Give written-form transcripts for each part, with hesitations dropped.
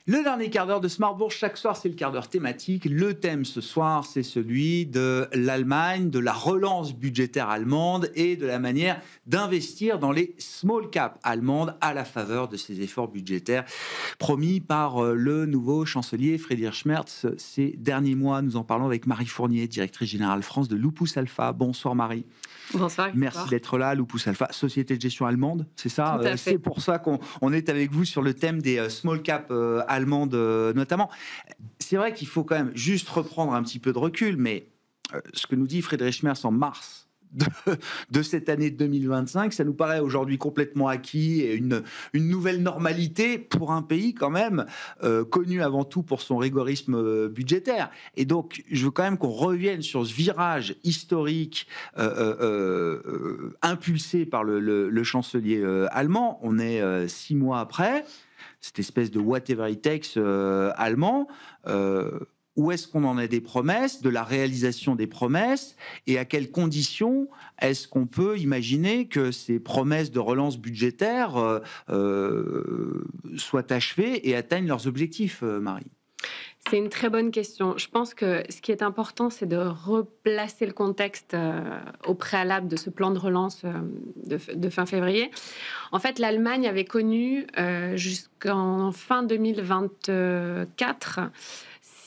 Le dernier quart d'heure de Smart Bourse, chaque soir, c'est le quart d'heure thématique. Le thème ce soir, c'est celui de l'Allemagne, de la relance budgétaire allemande et de la manière d'investir dans les small caps allemandes à la faveur de ces efforts budgétaires promis par le nouveau chancelier Friedrich Merz ces derniers mois. Nous en parlons avec Marie Fournier, directrice générale France de Lupus Alpha. Bonsoir Marie. Bonsoir. Merci d'être là. Lupus Alpha, société de gestion allemande, c'est ça? Tout à fait. C'est pour ça qu'on est avec vous sur le thème des small caps allemandes notamment. C'est vrai qu'il faut quand même juste reprendre un petit peu de recul, mais ce que nous dit Friedrich Merz en mars de cette année 2025, ça nous paraît aujourd'hui complètement acquis et une nouvelle normalité pour un pays quand même connu avant tout pour son rigorisme budgétaire. Et donc, je veux quand même qu'on revienne sur ce virage historique impulsé par le chancelier allemand. On est 6 mois après, cette espèce de whatever it takes allemand. Où est-ce qu'on en est des promesses, de la réalisation des promesses, et à quelles conditions est-ce qu'on peut imaginer que ces promesses de relance budgétaire soient achevées et atteignent leurs objectifs, Marie? C'est une très bonne question. Je pense que ce qui est important, c'est de replacer le contexte au préalable de ce plan de relance de fin février. En fait, l'Allemagne avait connu jusqu'en fin 2024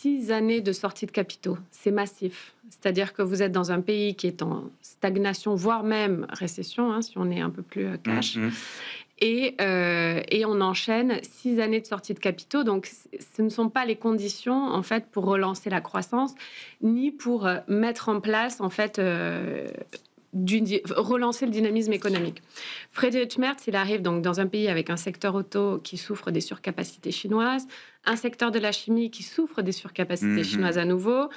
6 années de sortie de capitaux. C'est massif. C'est-à-dire que vous êtes dans un pays qui est en stagnation, voire même récession, si on est un peu plus cash. Et on enchaîne 6 années de sortie de capitaux. Donc, ce ne sont pas les conditions, en fait, pour relancer la croissance, ni pour mettre en place, en fait, relancer le dynamisme économique. Friedrich Merz, il arrive donc dans un pays avec un secteur auto qui souffre des surcapacités chinoises, un secteur de la chimie qui souffre des surcapacités chinoises à nouveau.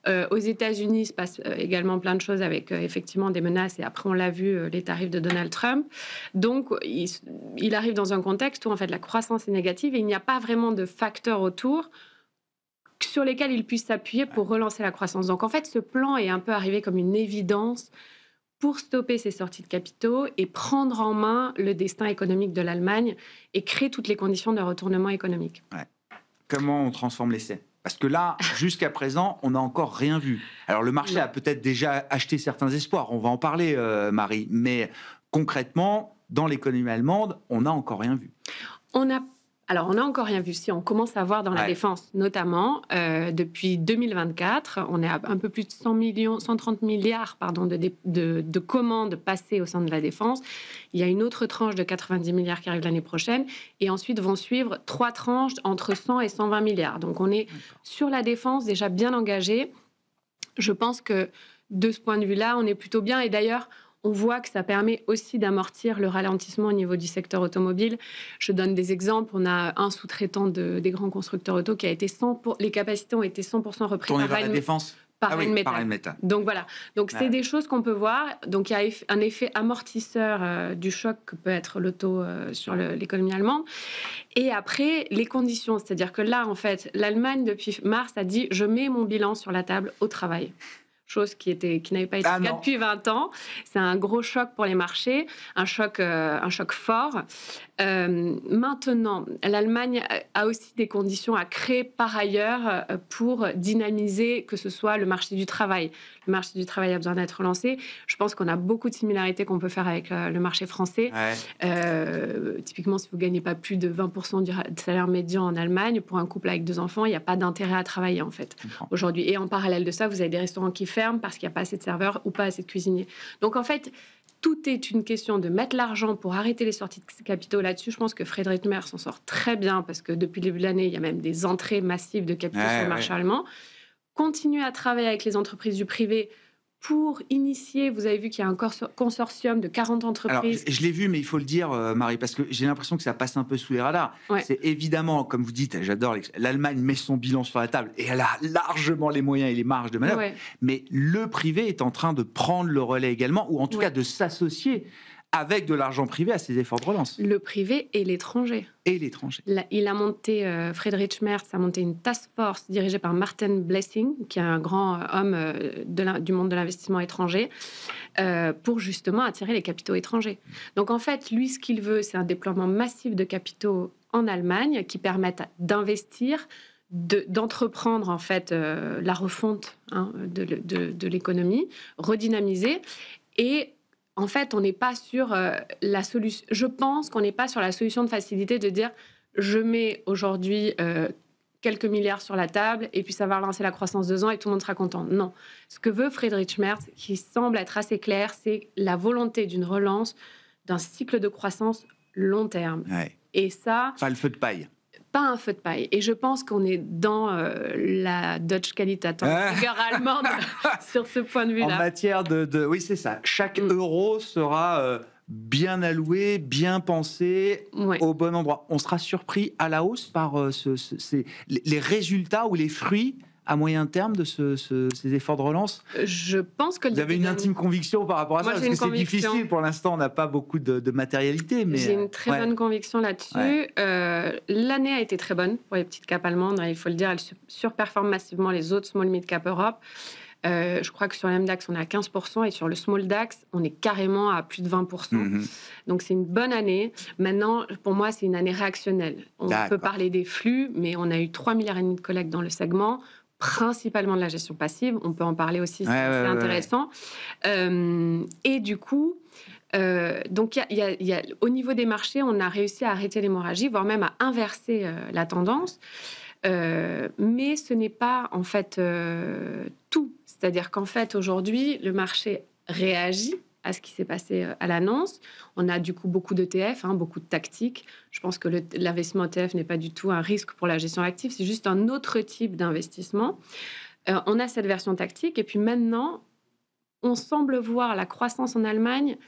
Aux États-Unis, il se passe également plein de choses avec effectivement des menaces, et après on l'a vu, les tarifs de Donald Trump. Donc il arrive dans un contexte où en fait la croissance est négative et il n'y a pas vraiment de facteurs autour sur lesquels il puisse s'appuyer pour relancer la croissance. Donc en fait, ce plan est un peu arrivé comme une évidence pour stopper ces sorties de capitaux et prendre en main le destin économique de l'Allemagne et créer toutes les conditions de retournement économique. Ouais. Comment on transforme l'essai? Parce que là, jusqu'à présent, on n'a encore rien vu. Alors le marché a peut-être déjà acheté certains espoirs, on va en parler, Marie, mais concrètement, dans l'économie allemande, on n'a encore rien vu. On n'a encore rien vu. Si on commence à voir dans la défense, notamment depuis 2024, on est à un peu plus de 130 milliards de commandes passées au sein de la défense. Il y a une autre tranche de 90 milliards qui arrive l'année prochaine. Et ensuite vont suivre 3 tranches entre 100 et 120 milliards. Donc on est sur la défense déjà bien engagé. Je pense que de ce point de vue-là, on est plutôt bien. Et d'ailleurs, on voit que ça permet aussi d'amortir le ralentissement au niveau du secteur automobile. Je donne des exemples. On a un sous-traitant des grands constructeurs auto qui a été les capacités ont été 100% reprises Tourné vers la défense. Par Rheinmetall. Donc voilà. Donc c'est des choses qu'on peut voir. Donc il y a un effet amortisseur du choc que peut être l'auto sur l'économie allemande. Et après, les conditions. C'est-à-dire que là, en fait, l'Allemagne, depuis mars, a dit « je mets mon bilan sur la table au travail ». Chose qui n'avait pas été le cas depuis 20 ans. C'est un gros choc pour les marchés, un choc fort. Maintenant, l'Allemagne a aussi des conditions à créer par ailleurs pour dynamiser, que ce soit le marché du travail. Le marché du travail a besoin d'être relancé. Je pense qu'on a beaucoup de similarités qu'on peut faire avec le marché français. Typiquement, si vous ne gagnez pas plus de 20% du salaire médian en Allemagne, pour un couple avec 2 enfants, il n'y a pas d'intérêt à travailler en fait aujourd'hui. Et en parallèle de ça, vous avez des restaurants qui ferment parce qu'il n'y a pas assez de serveurs ou pas assez de cuisiniers. Donc en fait, tout est une question de mettre l'argent pour arrêter les sorties de capitaux là-dessus. Je pense que Friedrich Merz s'en sort très bien parce que depuis le début de l'année, il y a même des entrées massives de capitaux sur le marché allemand. Continuer à travailler avec les entreprises du privé pour initier, vous avez vu qu'il y a un consortium de 40 entreprises. Alors, je l'ai vu, mais il faut le dire, Marie, parce que j'ai l'impression que ça passe un peu sous les radars. C'est évidemment, comme vous dites, j'adore, l'Allemagne met son bilan sur la table et elle a largement les moyens et les marges de manœuvre. Mais le privé est en train de prendre le relais également, ou en tout cas de s'associer avec de l'argent privé à ces efforts de relance. Le privé et l'étranger. Et l'étranger. Il a monté, Friedrich Merz a monté une task force dirigée par Martin Blessing, qui est un grand homme du monde de l'investissement étranger, pour justement attirer les capitaux étrangers. Donc en fait, lui, ce qu'il veut, c'est un déploiement massif de capitaux en Allemagne qui permettent d'investir, d'entreprendre en fait la refonte de l'économie, redynamiser. Et en fait, on n'est pas sur la solution. Je pense qu'on n'est pas sur la solution de facilité de dire je mets aujourd'hui quelques milliards sur la table et puis ça va relancer la croissance 2 ans et tout le monde sera content. Non. Ce que veut Friedrich Merz, qui semble être assez clair, c'est la volonté d'une relance d'un cycle de croissance long terme. Ouais. Et ça... Pas le feu de paille. Pas un feu de paille. Et je pense qu'on est dans la Deutsche Qualitat, rigueur allemande, sur ce point de vue-là. En matière de... Oui, c'est ça. Chaque euro sera bien alloué, bien pensé, au bon endroit. On sera surpris à la hausse par les résultats ou les fruits à moyen terme de ces efforts de relance? Je pense que... Vous avez une intime conviction par rapport à ça? Parce que c'est difficile, pour l'instant, on n'a pas beaucoup de matérialité. Mais j'ai une très bonne conviction là-dessus. Ouais. L'année a été très bonne pour les petites caps allemandes, il faut le dire, elles surperforment massivement les autres small mid-cap Europe. Je crois que sur l'MDAX, on est à 15%, et sur le small DAX, on est carrément à plus de 20%. Donc, c'est une bonne année. Maintenant, pour moi, c'est une année réactionnelle. On peut parler des flux, mais on a eu 3,5 milliards de collectes dans le segment, principalement de la gestion passive. On peut en parler aussi, c'est intéressant. Et du coup, donc, au niveau des marchés, on a réussi à arrêter l'hémorragie, voire même à inverser la tendance. Mais ce n'est pas, en fait, tout. C'est-à-dire qu'en fait, aujourd'hui, le marché réagit à ce qui s'est passé à l'annonce. On a du coup beaucoup d'ETF, beaucoup de tactiques. Je pense que l'investissement ETF n'est pas du tout un risque pour la gestion active, c'est juste un autre type d'investissement. On a cette version tactique, et puis maintenant, on semble voir la croissance en Allemagne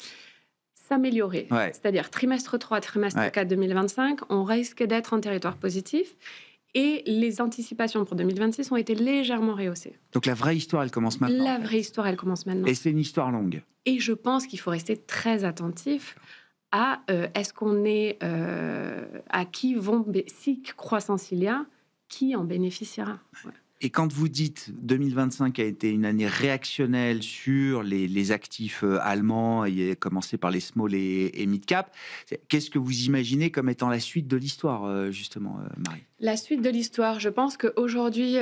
s'améliorer. Ouais. C'est-à-dire trimestre 3, trimestre 4 2025, on risque d'être en territoire positif. Et les anticipations pour 2026 ont été légèrement rehaussées. Donc la vraie histoire, elle commence maintenant. La vraie histoire, elle commence maintenant. Et c'est une histoire longue. Et je pense qu'il faut rester très attentif à est-ce qu'on est à qui vont, si croissance il y a, qui en bénéficiera. Ouais. Et quand vous dites 2025 a été une année réactionnelle sur les actifs allemands, et commencé par les small et mid-cap, qu'est-ce que vous imaginez comme étant la suite de l'histoire, justement, Marie? La suite de l'histoire, je pense qu'aujourd'hui,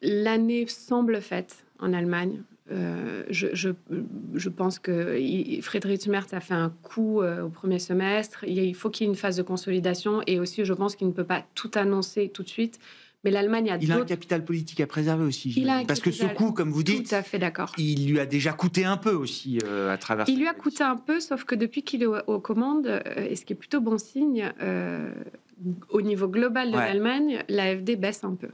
l'année semble faite en Allemagne. Je pense que Friedrich Merz a fait un coup au premier semestre. Il faut qu'il y ait une phase de consolidation, et aussi, je pense qu'il ne peut pas tout annoncer tout de suite. Mais l'Allemagne a un capital politique à préserver aussi. Parce que ce coup, comme vous dites, tout à fait d'accord. Il lui a déjà coûté un peu aussi à travers. Il lui a coûté un peu, sauf que depuis qu'il est aux commandes, et ce qui est plutôt bon signe, au niveau global de l'Allemagne, l'AfD baisse un peu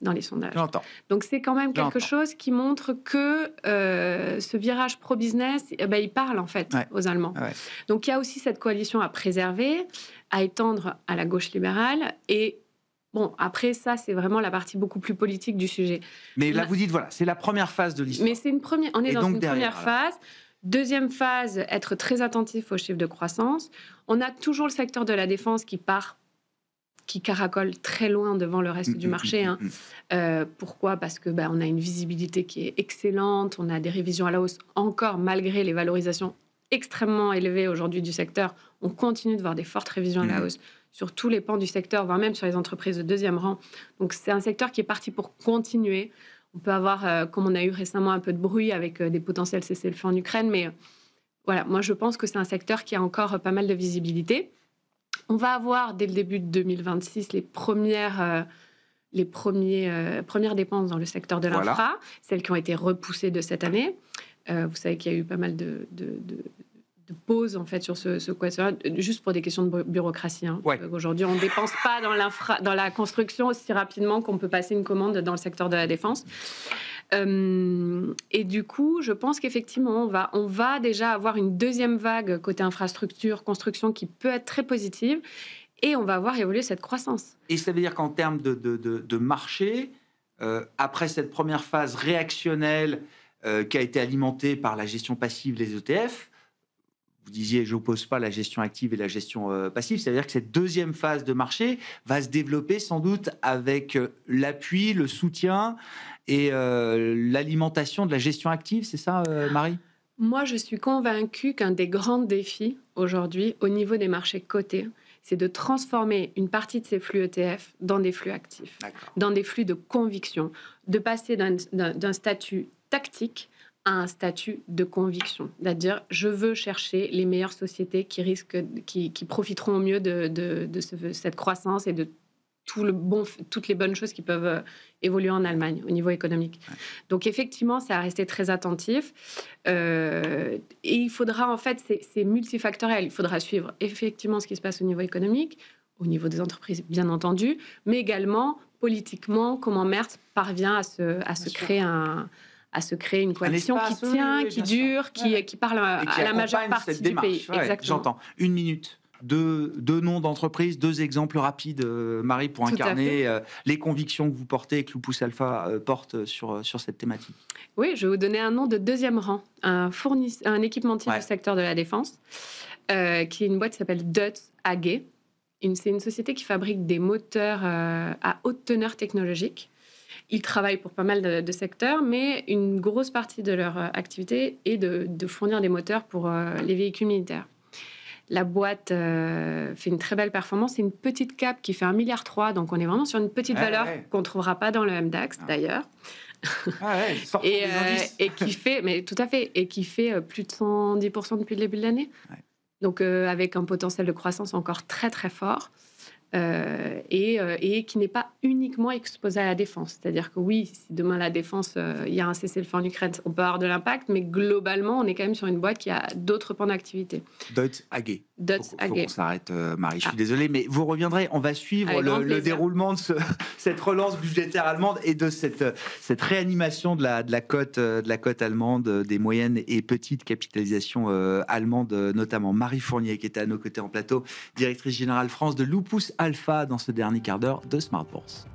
dans les sondages. J'entends. Donc c'est quand même quelque chose qui montre que ce virage pro-business, il parle en fait aux Allemands. Ouais. Donc il y a aussi cette coalition à préserver, à étendre à la gauche libérale, et bon, après ça, c'est vraiment la partie beaucoup plus politique du sujet. Mais là, vous dites, voilà, c'est la première phase de l'histoire. Mais c'est on est dans une première phase. Deuxième phase, être très attentif aux chiffres de croissance. On a toujours le secteur de la défense qui caracole très loin devant le reste du marché. Pourquoi ? Parce que on a une visibilité qui est excellente, on a des révisions à la hausse encore malgré les valorisations extrêmement élevées aujourd'hui du secteur. On continue de voir des fortes révisions à la hausse sur tous les pans du secteur, voire même sur les entreprises de deuxième rang. Donc c'est un secteur qui est parti pour continuer. On peut avoir, comme on a eu récemment, un peu de bruit avec des potentiels cessez-le-feu en Ukraine, mais voilà, moi je pense que c'est un secteur qui a encore pas mal de visibilité. On va avoir, dès le début de 2026, les premières dépenses dans le secteur de l'infra, celles qui ont été repoussées de cette année. Vous savez qu'il y a eu pas mal de pause en fait sur ce quatuor, juste pour des questions de bureaucratie. Aujourd'hui, on ne dépense pas dans la construction aussi rapidement qu'on peut passer une commande dans le secteur de la défense. Et du coup, je pense qu'effectivement, on va déjà avoir une deuxième vague côté infrastructure, construction qui peut être très positive, et on va voir évoluer cette croissance. Et ça veut dire qu'en termes de marché, après cette première phase réactionnelle qui a été alimentée par la gestion passive des ETF, vous disiez, je n'oppose pas la gestion active et la gestion passive, c'est-à-dire que cette deuxième phase de marché va se développer sans doute avec l'appui, le soutien et l'alimentation de la gestion active, c'est ça, Marie ? Moi, je suis convaincue qu'un des grands défis aujourd'hui, au niveau des marchés cotés, c'est de transformer une partie de ces flux ETF dans des flux actifs, dans des flux de conviction, de passer d'un statut tactique à un statut de conviction. C'est-à-dire, je veux chercher les meilleures sociétés qui profiteront au mieux de cette croissance et de toutes les bonnes choses qui peuvent évoluer en Allemagne au niveau économique. Ouais. Donc effectivement, ça a resté très attentif. Et il faudra, en fait, c'est multifactoriel. Il faudra suivre effectivement ce qui se passe au niveau économique, au niveau des entreprises, bien entendu, mais également politiquement, comment Merz parvient à se créer une coalition qui tient, qui dure, qui parle à la majeure partie du pays. Ouais, exactement. J'entends. 1 minute. Deux noms d'entreprises, 2 exemples rapides, Marie, pour incarner les convictions que vous portez et que Lupus Alpha porte sur cette thématique. Oui, je vais vous donner un nom de 2e rang, un équipementier du secteur de la défense, qui est une boîte qui s'appelle Deutz AG. C'est une société qui fabrique des moteurs à haute teneur technologique. Ils travaillent pour pas mal de secteurs, mais une grosse partie de leur activité est de fournir des moteurs pour les véhicules militaires. La boîte fait une très belle performance. C'est une petite cap qui fait 1,3 milliard. Donc, on est vraiment sur une petite valeur qu'on ne trouvera pas dans le MDAX, d'ailleurs. Et qui fait, mais tout à fait, et qui fait plus de 110% depuis le début de l'année. Ouais. Donc, avec un potentiel de croissance encore très, très fort. Et qui n'est pas uniquement exposé à la défense. C'est-à-dire que oui, si demain la défense, il y a un cessez-le-feu en Ukraine, on peut avoir de l'impact, mais globalement, on est quand même sur une boîte qui a d'autres pans d'activité. Deutz AG. Faut qu'on s'arrête, Marie. Je suis désolé, mais vous reviendrez. On va suivre le déroulement de cette relance budgétaire allemande et de cette réanimation de la cote allemande, des moyennes et petites capitalisations allemandes, notamment. Marie Fournier, qui était à nos côtés en plateau, directrice générale France de Lupus Alpha, dans ce dernier quart d'heure de Smart Bourse.